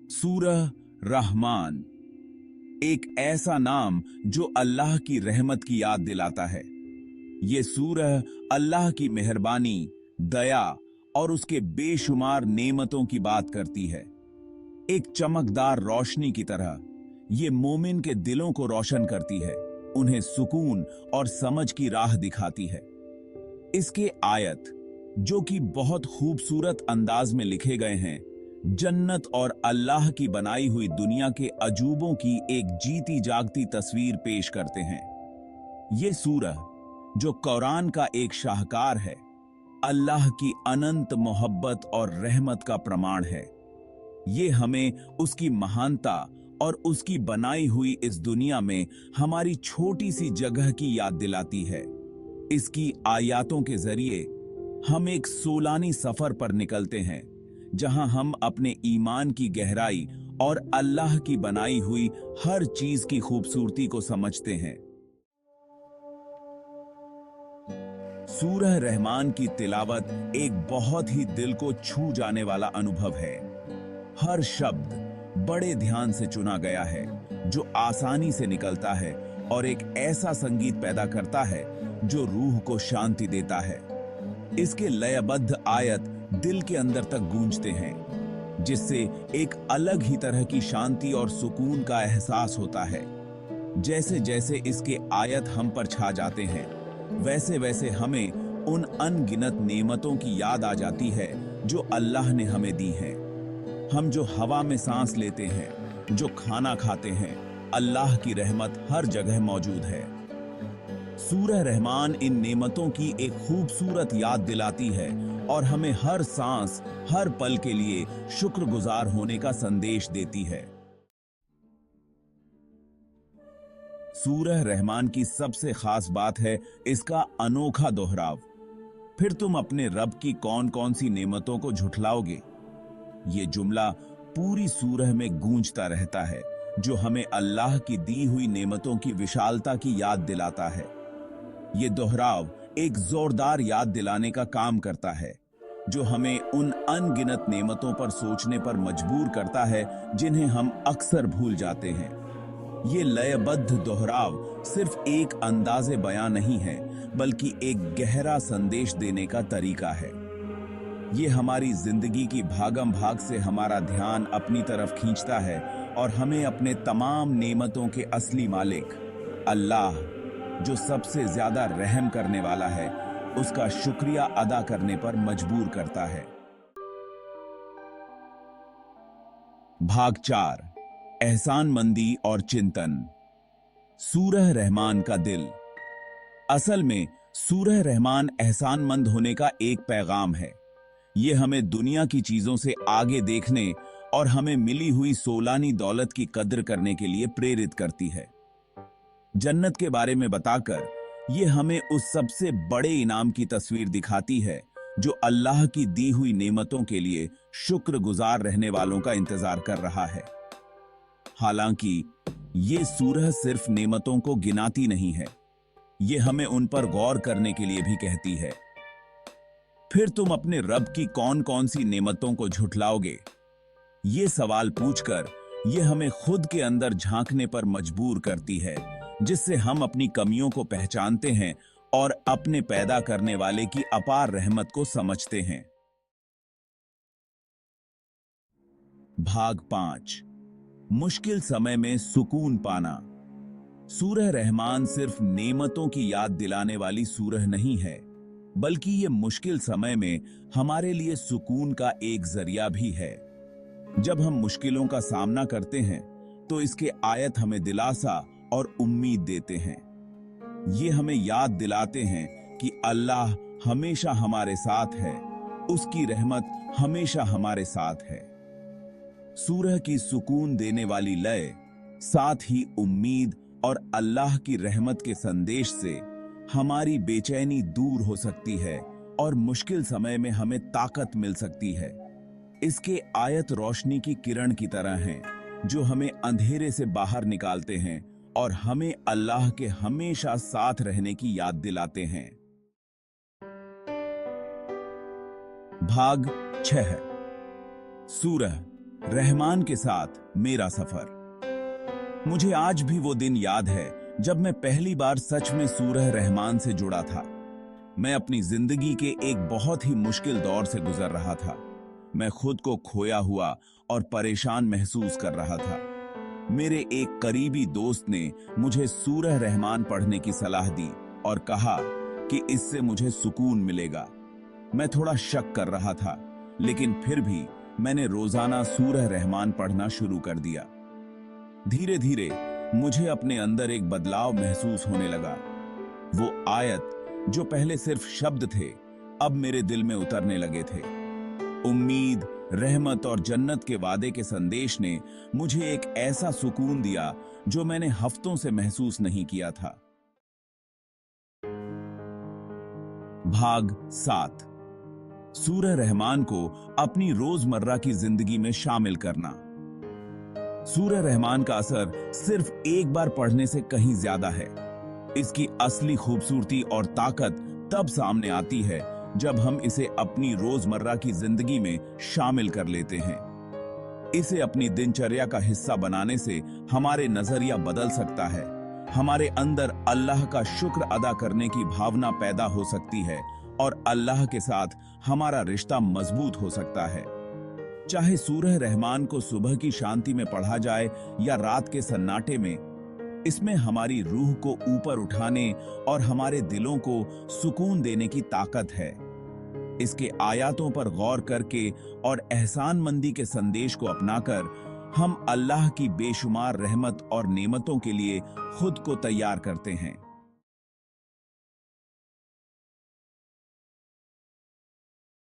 सूरह रहमान, एक ऐसा नाम जो अल्लाह की रहमत की याद दिलाता है। ये सूरह अल्लाह की मेहरबानी, दया और उसके बेशुमार नेमतों की बात करती है। एक चमकदार रोशनी की तरह ये मोमिन के दिलों को रोशन करती है, उन्हें सुकून और समझ की राह दिखाती है। इसके आयत, जो कि बहुत खूबसूरत अंदाज में लिखे गए हैं, जन्नत और अल्लाह की बनाई हुई दुनिया के अजूबों की एक जीती जागती तस्वीर पेश करते हैं। ये सूरह, जो कुरान का एक शाहकार है, अल्लाह की अनंत मोहब्बत और रहमत का प्रमाण है। ये हमें उसकी महानता और उसकी बनाई हुई इस दुनिया में हमारी छोटी सी जगह की याद दिलाती है। इसकी आयातों के जरिए हम एक सोलानी सफर पर निकलते हैं, जहां हम अपने ईमान की गहराई और अल्लाह की बनाई हुई हर चीज की खूबसूरती को समझते हैं। सूरह रहमान की तिलावत एक बहुत ही दिल को छू जाने वाला अनुभव है। हर शब्द बड़े ध्यान से चुना गया है, जो आसानी से निकलता है और एक ऐसा संगीत पैदा करता है जो रूह को शांति देता है। इसके लयबद्ध आयत दिल के अंदर तक गूंजते हैं, जिससे एक अलग ही तरह की शांति और सुकून का एहसास होता है। जैसे जैसे इसके आयत हम पर छा जाते हैं, वैसे वैसे हमें उन अनगिनत नेमतों की याद आ जाती है जो अल्लाह ने हमें दी हैं। हम जो हवा में सांस लेते हैं, जो खाना खाते हैं, अल्लाह की रहमत हर जगह मौजूद है। सूरह रहमान इन नेमतों की एक खूबसूरत याद दिलाती है और हमें हर सांस, हर पल के लिए शुक्रगुजार होने का संदेश देती है। सूरह रहमान की सबसे खास बात है इसका अनोखा दोहराव। फिर तुम अपने रब की कौन कौन सी नेमतों को झुठलाओगे? ये जुमला पूरी सूरह में गूंजता रहता है, जो हमें अल्लाह की दी हुई नेमतों की विशालता की याद दिलाता है। ये दोहराव एक जोरदार याद दिलाने का काम करता है, जो हमें उन अनगिनत नेमतों पर सोचने पर मजबूर करता है जिन्हें हम अक्सर भूल जाते हैं। ये लयबद्ध दोहराव सिर्फ एक अंदाज़े बयां नहीं है, बल्कि एक गहरा संदेश देने का तरीका है। ये हमारी जिंदगी की भागम भाग से हमारा ध्यान अपनी तरफ खींचता है और हमें अपने तमाम नेमतों के असली मालिक अल्लाह, जो सबसे ज्यादा रहम करने वाला है, उसका शुक्रिया अदा करने पर मजबूर करता है। भाग 4, एहसानमंदी और चिंतन। सूरह रहमान का दिल। असल में सूरह रहमान एहसानमंद होने का एक पैगाम है। ये हमें दुनिया की चीजों से आगे देखने और हमें मिली हुई सोलानी दौलत की कद्र करने के लिए प्रेरित करती है। जन्नत के बारे में बताकर ये हमें उस सबसे बड़े इनाम की तस्वीर दिखाती है जो अल्लाह की दी हुई नेमतों के लिए शुक्रगुजार रहने वालों का इंतजार कर रहा है। हालांकि ये सूरह सिर्फ नेमतों को गिनाती नहीं है, ये हमें उन पर गौर करने के लिए भी कहती है। फिर तुम अपने रब की कौन कौन सी नेमतों को झुठलाओगे? ये सवाल पूछकर ये हमें खुद के अंदर झांकने पर मजबूर करती है, जिससे हम अपनी कमियों को पहचानते हैं और अपने पैदा करने वाले की अपार रहमत को समझते हैं। भाग 5, मुश्किल समय में सुकून पाना। सूरह रहमान सिर्फ नेमतों की याद दिलाने वाली सूरह नहीं है, बल्कि ये मुश्किल समय में हमारे लिए सुकून का एक जरिया भी है। जब हम मुश्किलों का सामना करते हैं, तो इसके आयत हमें दिलासा और उम्मीद देते हैं। ये हमें याद दिलाते हैं कि अल्लाह हमेशा हमारे साथ है, उसकी रहमत हमेशा हमारे साथ है। सूरह की सुकून देने वाली लय, साथ ही उम्मीद और अल्लाह की रहमत के संदेश से हमारी बेचैनी दूर हो सकती है और मुश्किल समय में हमें ताकत मिल सकती है। इसके आयत रोशनी की किरण की तरह हैं, जो हमें अंधेरे से बाहर निकालते हैं और हमें अल्लाह के हमेशा साथ रहने की याद दिलाते हैं। भाग 6, सूरह रहमान के साथ मेरा सफर। मुझे आज भी वो दिन याद है जब मैं पहली बार सच में सूरह रहमान से जुड़ा था। मैं अपनी जिंदगी के एक बहुत ही मुश्किल दौर से गुजर रहा था। मैं खुद को खोया हुआ और परेशान महसूस कर रहा था। मेरे एक करीबी दोस्त ने मुझे सूरह रहमान पढ़ने की सलाह दी और कहा कि इससे मुझे सुकून मिलेगा। मैं थोड़ा शक कर रहा था, लेकिन फिर भी मैंने रोजाना सूरह रहमान पढ़ना शुरू कर दिया। धीरे धीरे मुझे अपने अंदर एक बदलाव महसूस होने लगा। वो आयत जो पहले सिर्फ शब्द थे, अब मेरे दिल में उतरने लगे थे। उम्मीद, रहमत और जन्नत के वादे के संदेश ने मुझे एक ऐसा सुकून दिया जो मैंने हफ्तों से महसूस नहीं किया था। भाग 7। सूरह रहमान को अपनी रोजमर्रा की जिंदगी में शामिल करना। सूरह रहमान का असर सिर्फ एक बार पढ़ने से कहीं ज्यादा है। इसकी असली खूबसूरती और ताकत तब सामने आती है जब हम इसे अपनी रोजमर्रा की जिंदगी में शामिल कर लेते हैं। इसे अपनी दिनचर्या का हिस्सा बनाने से हमारे नजरिया बदल सकता है। हमारे अंदर अल्लाह का शुक्र अदा करने की भावना पैदा हो सकती है और अल्लाह के साथ हमारा रिश्ता मजबूत हो सकता है। चाहे सूरह रहमान को सुबह की शांति में पढ़ा जाए या रात के सन्नाटे में, इसमें हमारी रूह को ऊपर उठाने और हमारे दिलों को सुकून देने की ताकत है। इसके आयातों पर गौर करके और एहसानमंदी के संदेश को अपनाकर हम अल्लाह की बेशुमार रहमत और नेमतों के लिए खुद को तैयार करते हैं।